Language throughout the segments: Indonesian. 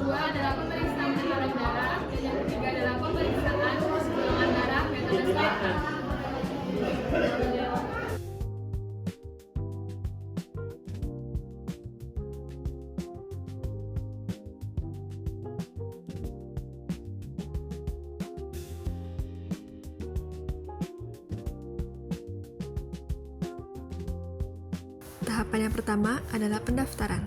kedua adalah pemeriksaan tekanan darah, dan yang ketiga adalah pemeriksaan golongan darah metode swab. Tahapan yang pertama adalah pendaftaran.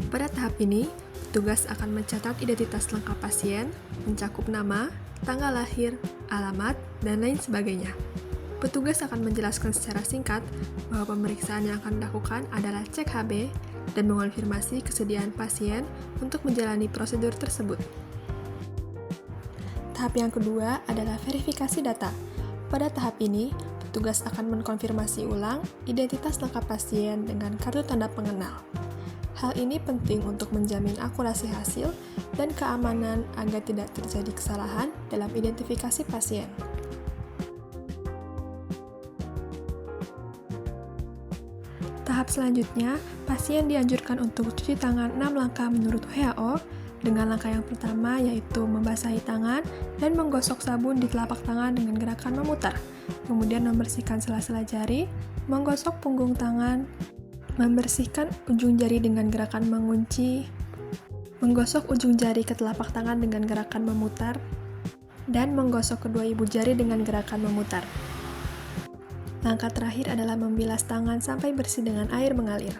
Pada tahap ini, petugas akan mencatat identitas lengkap pasien, mencakup nama, tanggal lahir, alamat, dan lain sebagainya. Petugas akan menjelaskan secara singkat bahwa pemeriksaan yang akan dilakukan adalah cek HB dan mengonfirmasi kesediaan pasien untuk menjalani prosedur tersebut. Tahap yang kedua adalah verifikasi data. Pada tahap ini, petugas akan mengkonfirmasi ulang identitas lengkap pasien dengan kartu tanda pengenal. Hal ini penting untuk menjamin akurasi hasil dan keamanan agar tidak terjadi kesalahan dalam identifikasi pasien. Tahap selanjutnya, pasien dianjurkan untuk cuci tangan 6 langkah menurut WHO, dengan langkah yang pertama yaitu membasahi tangan dan menggosok sabun di telapak tangan dengan gerakan memutar, kemudian membersihkan sela-sela jari, menggosok punggung tangan, membersihkan ujung jari dengan gerakan mengunci, menggosok ujung jari ke telapak tangan dengan gerakan memutar, dan menggosok kedua ibu jari dengan gerakan memutar. Langkah terakhir adalah membilas tangan sampai bersih dengan air mengalir.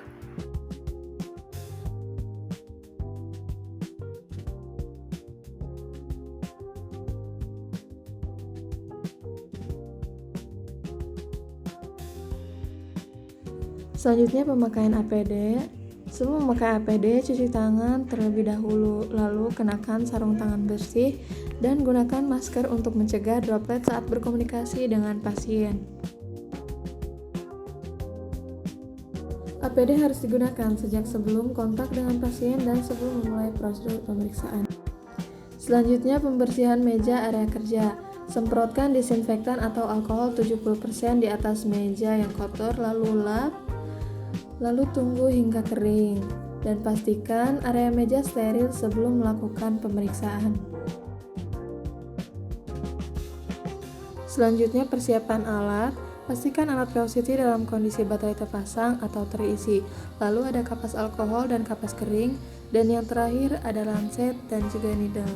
Selanjutnya pemakaian APD. Sebelum memakai APD, cuci tangan terlebih dahulu, lalu kenakan sarung tangan bersih dan gunakan masker untuk mencegah droplet saat berkomunikasi dengan pasien. APD harus digunakan sejak sebelum kontak dengan pasien dan sebelum memulai prosedur pemeriksaan. Selanjutnya pembersihan meja area kerja. Semprotkan disinfektan atau alkohol 70% di atas meja yang kotor, lalu tunggu hingga kering, dan pastikan area meja steril sebelum melakukan pemeriksaan. Selanjutnya persiapan alat. Pastikan alat VOCT dalam kondisi baterai terpasang atau terisi, lalu ada kapas alkohol dan kapas kering, dan yang terakhir ada lancet dan juga needle.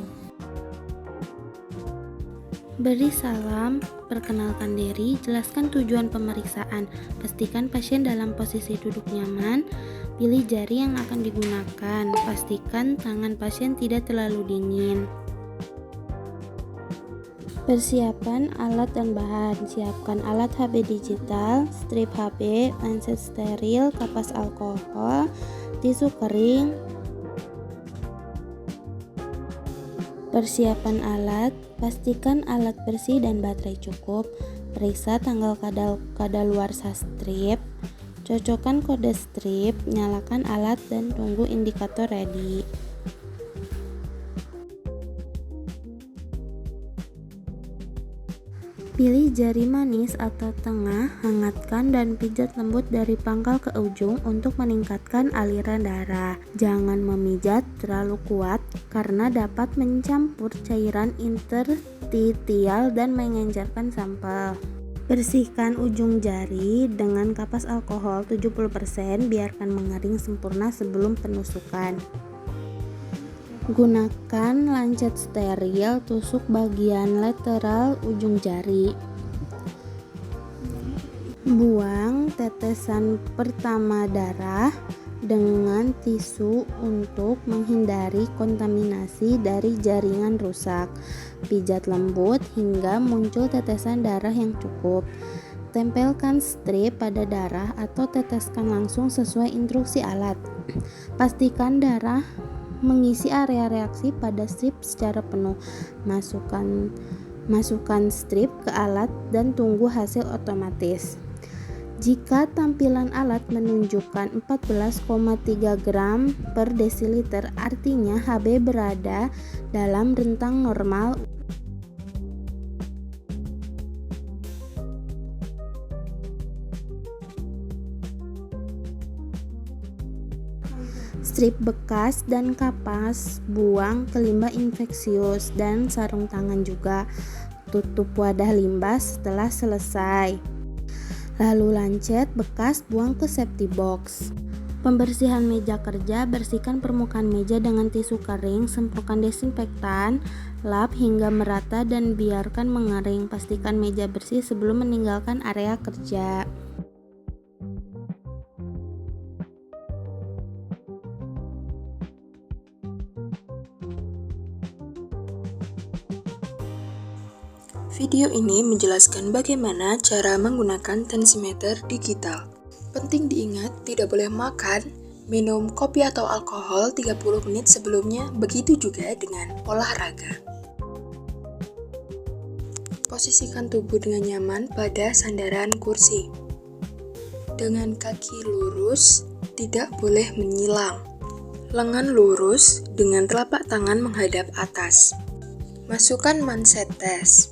Beri salam, perkenalkan diri, jelaskan tujuan pemeriksaan, pastikan pasien dalam posisi duduk nyaman, pilih jari yang akan digunakan, pastikan tangan pasien tidak terlalu dingin. Persiapan alat dan bahan, siapkan alat HB digital, strip HB, lancet steril, kapas alkohol, tisu kering. Persiapan alat, pastikan alat bersih dan baterai cukup, periksa tanggal kadaluarsa strip, cocokkan kode strip, nyalakan alat dan tunggu indikator ready. Pilih jari manis atau tengah, hangatkan dan pijat lembut dari pangkal ke ujung untuk meningkatkan aliran darah. Jangan memijat terlalu kuat karena dapat mencampur cairan interstitial dan mengencerkan sampel. Bersihkan ujung jari dengan kapas alkohol 70%, biarkan mengering sempurna sebelum penusukan. Gunakan lancet steril, tusuk bagian lateral ujung jari. Buang tetesan pertama darah dengan tisu untuk menghindari kontaminasi dari jaringan rusak. Pijat lembut hingga muncul tetesan darah yang cukup. Tempelkan strip pada darah atau teteskan langsung sesuai instruksi alat. Pastikan darah mengisi area reaksi pada strip secara penuh. Masukkan strip ke alat dan tunggu hasil otomatis. Jika tampilan alat menunjukkan 14,3 gram per desiliter, artinya HB berada dalam rentang normal. strip bekas dan kapas buang ke limbah infeksius dan sarung tangan juga. Tutup wadah limbah setelah selesai. Lalu lancet bekas buang ke safety box. Pembersihan meja kerja, bersihkan permukaan meja dengan tisu kering, semprotkan desinfektan, lap hingga merata dan biarkan mengering. Pastikan meja bersih sebelum meninggalkan area kerja. Video ini menjelaskan bagaimana cara menggunakan tensimeter digital. Penting diingat, tidak boleh makan, minum kopi atau alkohol 30 menit sebelumnya, begitu juga dengan olahraga. Posisikan tubuh dengan nyaman pada sandaran kursi. Dengan kaki lurus, tidak boleh menyilang. Lengan lurus dengan telapak tangan menghadap atas. Masukkan manset tes.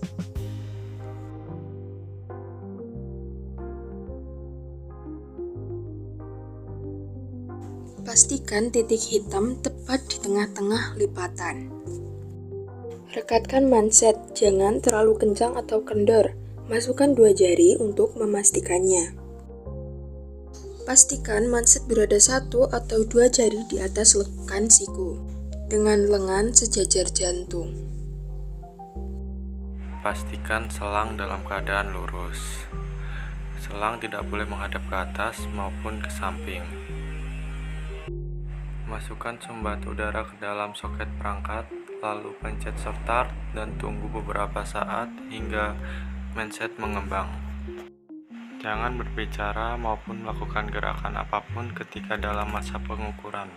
Pastikan titik hitam tepat di tengah-tengah lipatan. Rekatkan manset, jangan terlalu kencang atau kendor. Masukkan 2 jari untuk memastikannya. Pastikan manset berada 1 atau 2 jari di atas lekukan siku, dengan lengan sejajar jantung. Pastikan selang dalam keadaan lurus. Selang tidak boleh menghadap ke atas maupun ke samping. Masukkan sumbat udara ke dalam soket perangkat, lalu pencet start dan tunggu beberapa saat hingga manset mengembang. Jangan berbicara maupun melakukan gerakan apapun ketika dalam masa pengukuran.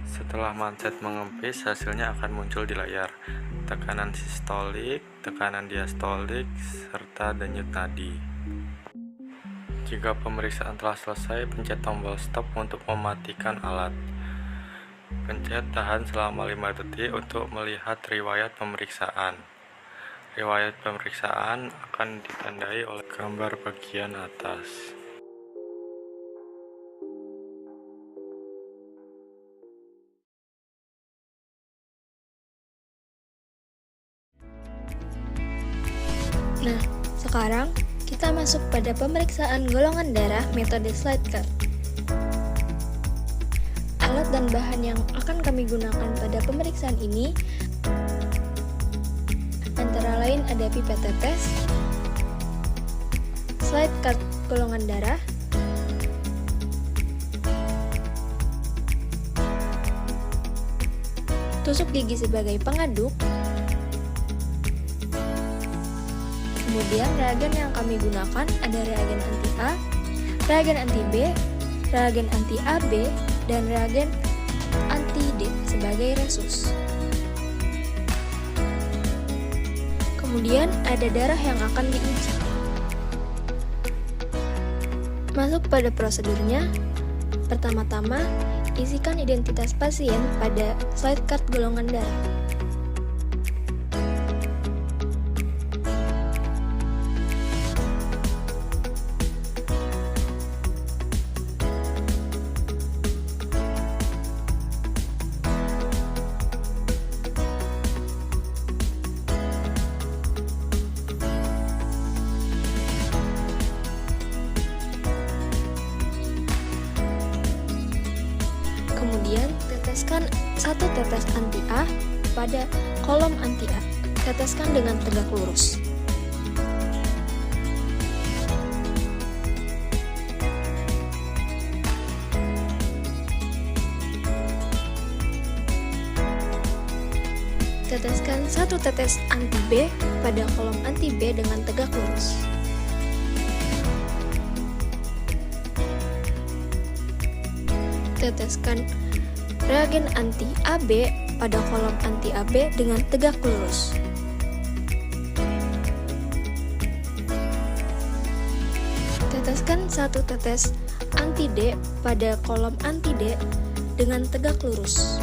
Setelah manset mengempis, hasilnya akan muncul di layar. Tekanan sistolik, tekanan diastolik, serta denyut nadi. Jika pemeriksaan telah selesai, pencet tombol stop untuk mematikan alat. Pencet tahan selama 5 detik untuk melihat riwayat pemeriksaan. Riwayat pemeriksaan akan ditandai oleh gambar bagian atas. Nah, sekarang kita masuk pada pemeriksaan golongan darah metode slide cut. Alat dan bahan yang akan kami gunakan pada pemeriksaan ini antara lain ada pipet tetes, slide cut golongan darah, tusuk gigi sebagai pengaduk, kemudian reagen yang kami gunakan ada reagen anti A, reagen anti B, reagen anti AB, dan reagen anti-D sebagai resus. Kemudian ada darah yang akan diuji. Masuk pada prosedurnya. Pertama-tama, isikan identitas pasien pada slide card golongan darah. Kemudian, teteskan 1 tetes anti A pada kolom anti A. Teteskan dengan tegak lurus. Teteskan 1 tetes anti B pada kolom anti B dengan tegak lurus. Teteskan reagen anti AB pada kolom anti AB dengan tegak lurus. Teteskan 1 tetes anti D pada kolom anti D dengan tegak lurus.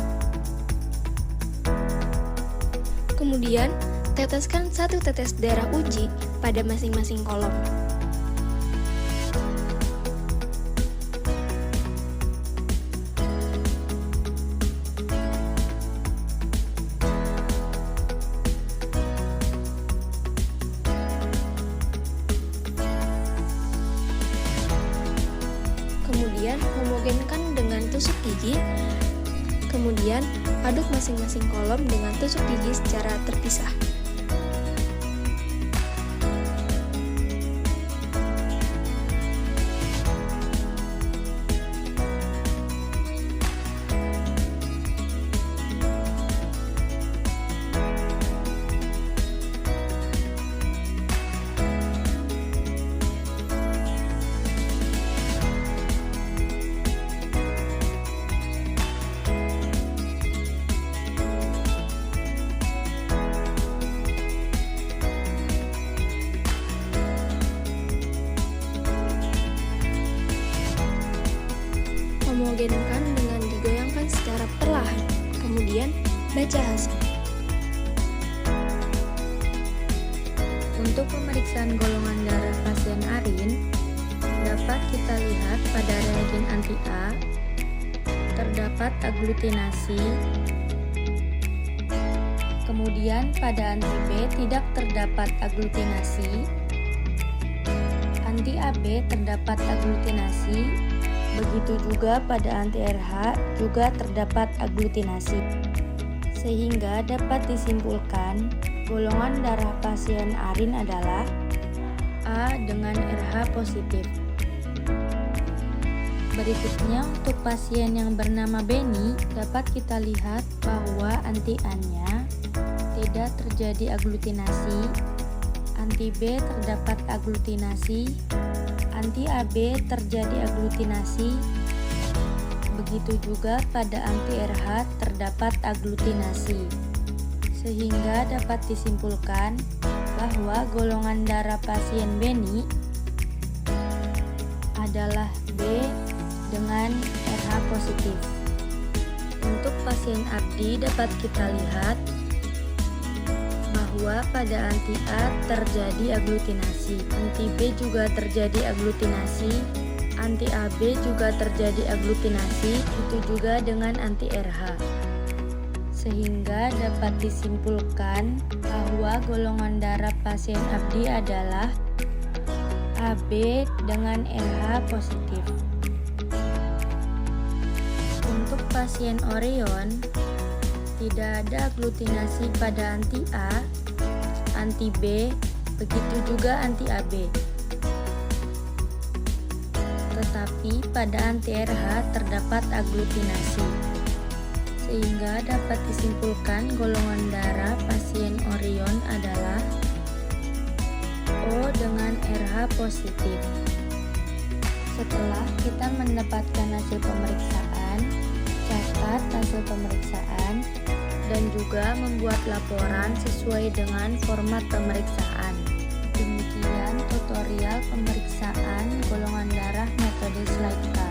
Kemudian, teteskan 1 tetes darah uji pada masing-masing kolom. homogenkan dengan tusuk gigi, kemudian aduk masing-masing kolom dengan tusuk gigi secara terpisah. Homogenkan dengan digoyangkan secara perlahan, kemudian baca hasil. Untuk pemeriksaan golongan darah pasien Arin, dapat kita lihat pada reagen anti-A terdapat agglutinasi, kemudian pada anti-B tidak terdapat agglutinasi, anti-AB terdapat agglutinasi. Begitu juga pada anti-RH juga terdapat agglutinasi, sehingga dapat disimpulkan golongan darah pasien Arin adalah A dengan RH positif. Berikutnya untuk pasien yang bernama Beni, dapat kita lihat bahwa anti-A-nya tidak terjadi agglutinasi, anti-B terdapat agglutinasi, anti-AB terjadi agglutinasi. Begitu juga pada anti-RH terdapat agglutinasi, sehingga dapat disimpulkan bahwa golongan darah pasien Beni adalah B dengan RH positif. Untuk pasien Abdi dapat kita lihat bahwa pada anti-A terjadi agglutinasi, anti-B juga terjadi agglutinasi, anti-AB juga terjadi agglutinasi, itu juga dengan anti-RH. Sehingga dapat disimpulkan bahwa golongan darah pasien Abdi adalah AB dengan RH positif. Untuk pasien Orion, tidak ada agglutinasi pada anti-A, anti-B, begitu juga anti-AB. Tetapi pada anti-RH terdapat agglutinasi, sehingga dapat disimpulkan golongan darah pasien Orion adalah O dengan RH positif. Setelah kita mendapatkan hasil pemeriksaan, catat hasil pemeriksaan, dan juga membuat laporan sesuai dengan format pemeriksaan. Demikian tutorial pemeriksaan golongan darah metode slide card.